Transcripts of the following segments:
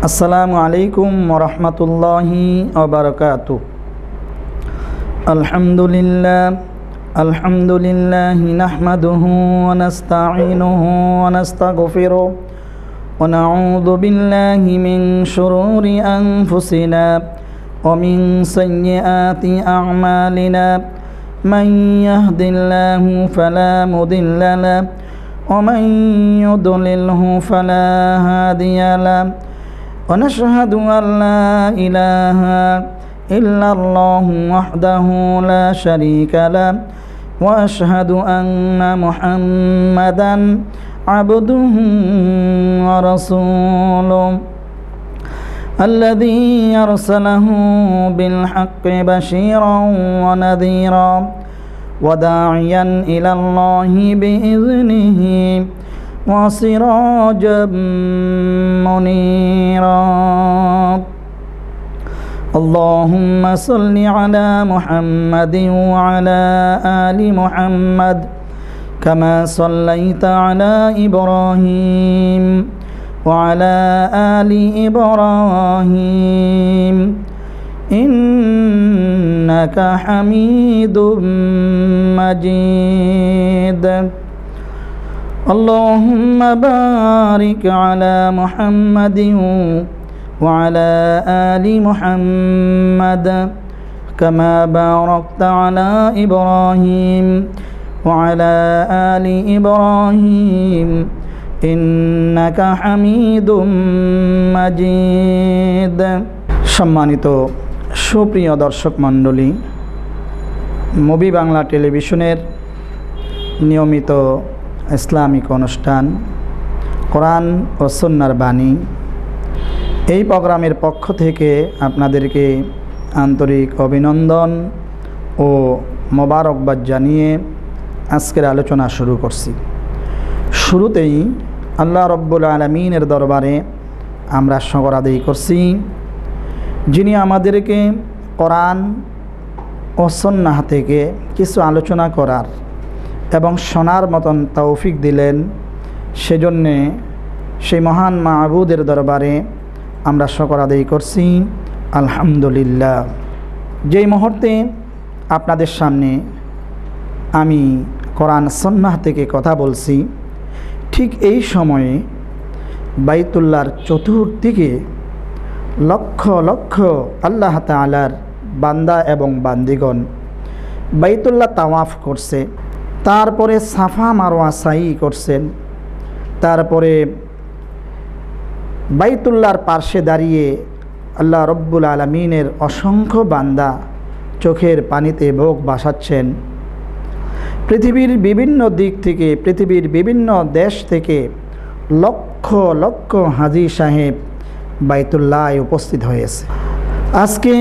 আসসালামু আলাইকুম ওয়া রাহমাতুল্লাহি ওয়া বারাকাতুহু। আলহামদুলিল্লাহ নাহমাদুহু ওয়া নাস্তাঈনুহু ওয়া নাস্তাগফিরুহু ওয়া নাউযু বিল্লাহি মিন শুরুরি আনফুসিনা ওয়া মিন সাইয়্যাতি আ'মালিনা। মান ইয়াহদিল্লাহু ফালা মুদিল্লা লাহু ওয়া মান ইউদ্লিলহু ফালা হাদিয়া লাহু। ونشهد أن لا إله إلا الله وحده لا شريك له وأشهد أن محمدا عبده ورسوله الذي أرسله بالحق بشيرا ونذيرا وداعيا إلى الله بإذنه وسراجا منيرا. اللهم صل على محمد وعلى آل محمد كما صليت على إبراهيم وعلى آل إبراهيم إنك حميد مجيد. اللهم بارك على محمد وعلى آل محمد كما باركت على إبراهيم وعلى آل إبراهيم إنك حميد مجيد. সম্মানিত সুপ্রিয় দর্শক মণ্ডলী, মুভি বাংলা টেলিভিশনের নিয়মিত ইসলামিক অনুষ্ঠান কোরআন ও সুন্নাহর বাণী, এই প্রোগ্রামের পক্ষ থেকে আপনাদেরকে আন্তরিক অভিনন্দন ও মোবারকবাদ জানিয়ে আজকের আলোচনা শুরু করছি। শুরুতেই আল্লাহ রব্বুল আলামিনের দরবারে আমরা শুকর আদায় করছি, যিনি আমাদেরকে কোরআন ও সুন্নাহ থেকে কিছু আলোচনা করার এবং শোনার মতন তৌফিক দিলেন। সেজন্যে সেই মহান মাবুদের দরবারে আমরা শুকর আদায় করছি, আলহামদুলিল্লাহ। যেই মুহূর্তে আপনাদের সামনে আমি কোরআন সুন্নাহ থেকে কথা বলছি, ঠিক এই সময়ে বাইতুল্লাহর চতুর্দিকে লক্ষ লক্ষ আল্লাহ তাআলার বান্দা এবং বান্দিগণ বাইতুল্লাহ তাওয়াফ করছে, তারপরে সাফা মারওয়া সাই করছেন, তারপরে বাইতুল্লাহর পার্শ্বে দাঁড়িয়ে আল্লাহ রব্বুল আলামিনের অসংখ্য বান্দা চোখের পানিতে বুক ভাসাচ্ছেন। পৃথিবীর বিভিন্ন দিক থেকে, পৃথিবীর বিভিন্ন দেশ থেকে লক্ষ লক্ষ হাজী সাহেব বাইতুল্লাহে উপস্থিত হয়েছে। আজকে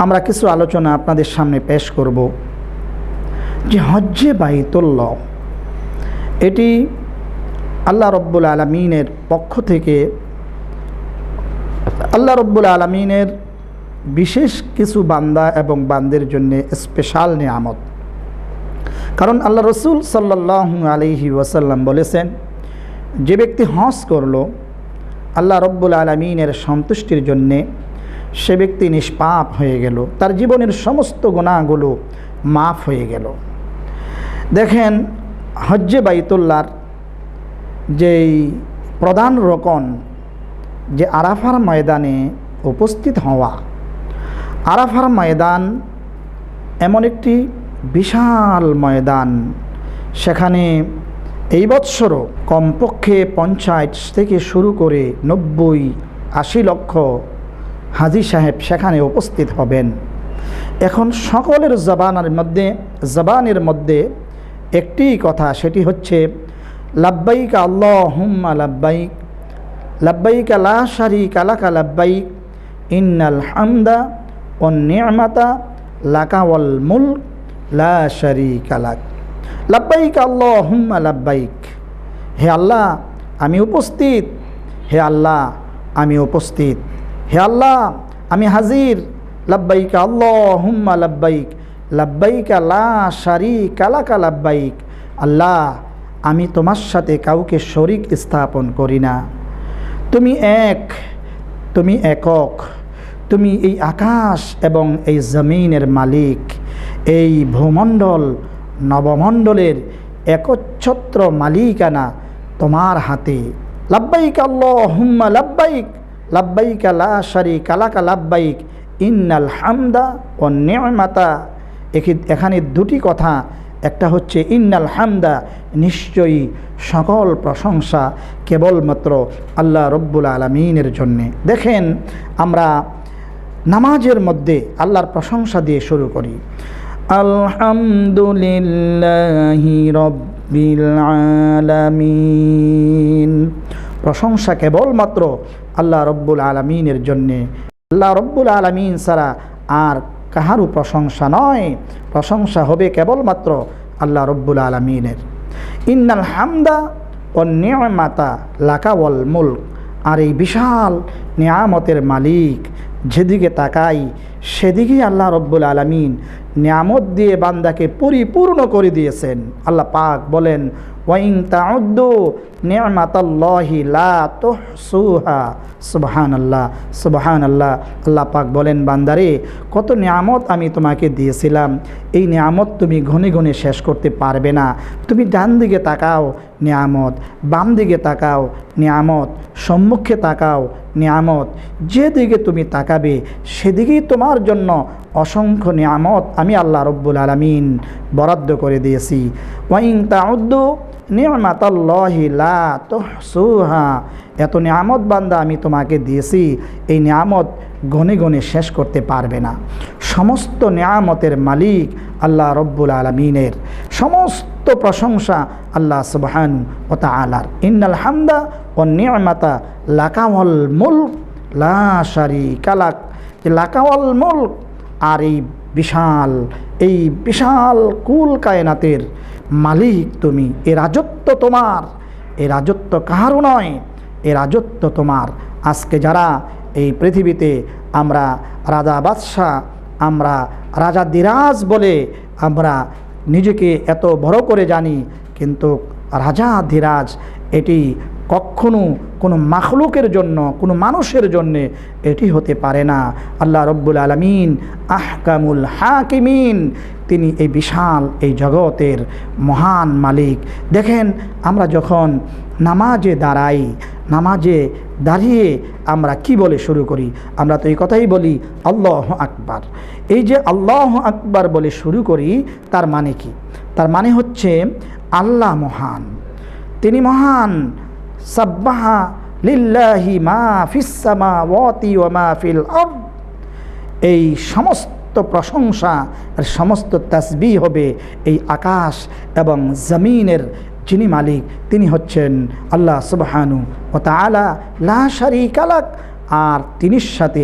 আমরা কিছু আলোচনা আপনাদের সামনে পেশ করব যে হজ্জে বাইতুল্লাহ, এটি আল্লাহ রব্বুল আলামিনের পক্ষ থেকে আল্লাহ রব্বুল আলামিনের বিশেষ কিছু বান্দা এবং বান্দের জন্য স্পেশাল নিয়ামত। কারণ আল্লাহ রসুল সাল্লাল্লাহু আলাইহি ওয়াসাল্লাম বলেছেন, যে ব্যক্তি হজ করলো আল্লাহ রব্বুল আলামিনের সন্তুষ্টির জন্যে, সে ব্যক্তি নিষ্পাপ হয়ে গেল, তার জীবনের সমস্ত গুনাহগুলো মাফ হয়ে গেল। দেখেন, হজ্জে বাইতুল্লাহর যেই প্রধান রকম যে আরাফার ময়দানে উপস্থিত হওয়া। আরাফার ময়দান এমন একটি বিশাল ময়দান, সেখানে এই বৎসরও কমপক্ষে 50 থেকে শুরু করে 90-80 লক্ষ হাজী সাহেব সেখানে উপস্থিত হবেন। এখন সকলের জবানের মধ্যে একটি কথা, সেটি হচ্ছে লাব্বাইক আল্লাহুম্মা লাব্বাইক, লাব্বাইক লা শারীকা লাকা লাব্বাইক, ইন্নাল হামদা ওয়ান নি'মাতা লাকা ওয়াল মুলক লা শারীকা লাক। লাব্বাইক আল্লাহুম্মা লাব্বাইক, হে আল্লাহ আমি উপস্থিত, হে আল্লাহ আমি উপস্থিত, হে আল্লাহ আমি হাজির। লাব্বাইক আল্লাহুম্মা লাব্বাইক, লাব্বাইক লা শারীকা লাকা লাব্বাইক, আল্লাহ আমি তোমার সাথে কাউকে শরীক স্থাপন করি না, তুমি এক, তুমি একক, তুমি এই আকাশ এবং এই জমিনের মালিক, এই ভূমণ্ডল নবমণ্ডলের একচ্ছত্র মালিকানা তোমার হাতে। লাব্বাইক আল্লাহুম্মা লাব্বাইক, লাব্বাইক লা শারীকা লাকা লাব্বাইক, ইন্নাল হামদা ওয়ান নি'মাতা। এখানে দুটি কথা, একটা হচ্ছে ইন্নাল হামদা, নিশ্চয়ই সকল প্রশংসা কেবলমাত্র আল্লাহ রব্বুল আলামিনের জন্যে। দেখেন, আমরা নামাজের মধ্যে আল্লাহর প্রশংসা দিয়ে শুরু করি, আলহামদুলিল্লাহি রব্বিল আলামিন। প্রশংসা কেবলমাত্র আল্লাহ রব্বুল আলামিনের জন্যে। আল্লাহ রব্বুল আলামিন ছাড়া আর কাহারও প্রশংসা নয়, প্রশংসা হবে কেবলমাত্র আল্লাহ রব্বুল আলামিনের। ইন্নাল হামদা ওয়ান নি'মাতা লাকা ওয়াল মুলক। আর এই বিশাল নিয়ামতের মালিক, যেদিকে তাকাই সেদিকেই আল্লাহ রব্বুল আলামিন নিয়ামত দিয়ে বান্দাকে পরিপূর্ণ করে দিয়েছেন। আল্লাহ পাক বলেন, ওয়াইন তাউদ্দু নি'মাতাল্লাহি লা তুহসুহা। সুবহানাল্লাহ, সুবহানাল্লাহ। আল্লাহ পাক বলেন, বান্দারে, কত নিয়ামত আমি তোমাকে দিয়েছিলাম, এই নিয়ামত তুমি ঘনে ঘনে শেষ করতে পারবে না। তুমি ডান দিকে তাকাও নিয়ামত, বাম দিকে তাকাও নিয়ামত, সম্মুখে তাকাও নিয়ামত, যেদিকে তুমি তাকাবে সেদিকেই তোমার জন্য অসংখ্য নিয়ামত আমি আল্লাহ রব্বুল আলামিন বরাদ্দ করে দিয়েছি। ওয়াইন তাউদ্দু নি'মাতাল্লাহি লা তুহসুহা। এত নিয়ামত বান্দা আমি তোমাকে দিয়েছি, এই নিয়ামত গনে গনে শেষ করতে পারবে না। সমস্ত নিয়ামতের মালিক আল্লাহ রব্বুল আলামিনের, সমস্ত প্রশংসা আল্লাহ সুবহানাহু ওয়া তাআলার। ইন্নাল হামদা ওয়ান নি'মাতা লাকা ওয়াল মুলক লা শারীকা লাক। লাকা ওয়াল মুলক, আর এই বিশাল কুল কায়নাতের মালিক তুমি, এ রাজত্ব তোমার, এ রাজত্ব কাহারও নয়, এ রাজত্ব তোমার। আজকে যারা এই পৃথিবীতে আমরা রাজা বাদশাহ, আমরা রাজা দিরাজ বলে আমরা নিজেকে এত বড় করে জানি, কিন্তু রাজা ধীরাজ এটি কখনো কোনো মাখলুকের জন্য, কোনো মানুষের জন্যে এটি হতে পারে না। আল্লাহ রব্বুল আলামিন আহকামুল হাকিমিন, তিনি এই বিশাল এই জগতের মহান মালিক। দেখেন, আমরা যখন নামাজে দাঁড়াই, নামাজে দাঁড়িয়ে আমরা কি বলে শুরু করি? আমরা তো এই কথাই বলি, আল্লাহু আকবার। এই যে আল্লাহু আকবার বলে শুরু করি, তার মানে কি? তার মানে হচ্ছে আল্লাহ মহান, তিনি মহান। সাব্বাহা লিল্লাহি মা ফিস সামাওয়াতি ওয়া মা ফিল আরদ। এই সমস্ত প্রশংসা আর সমস্ত তাসবিহ হবে এই আকাশ এবং জমিনের যিনি মালিক, তিনি হচ্ছেন আল্লাহ সুবহানাহু ওয়া তাআলা, লা শারীকা লাক। আর তিনির সাথে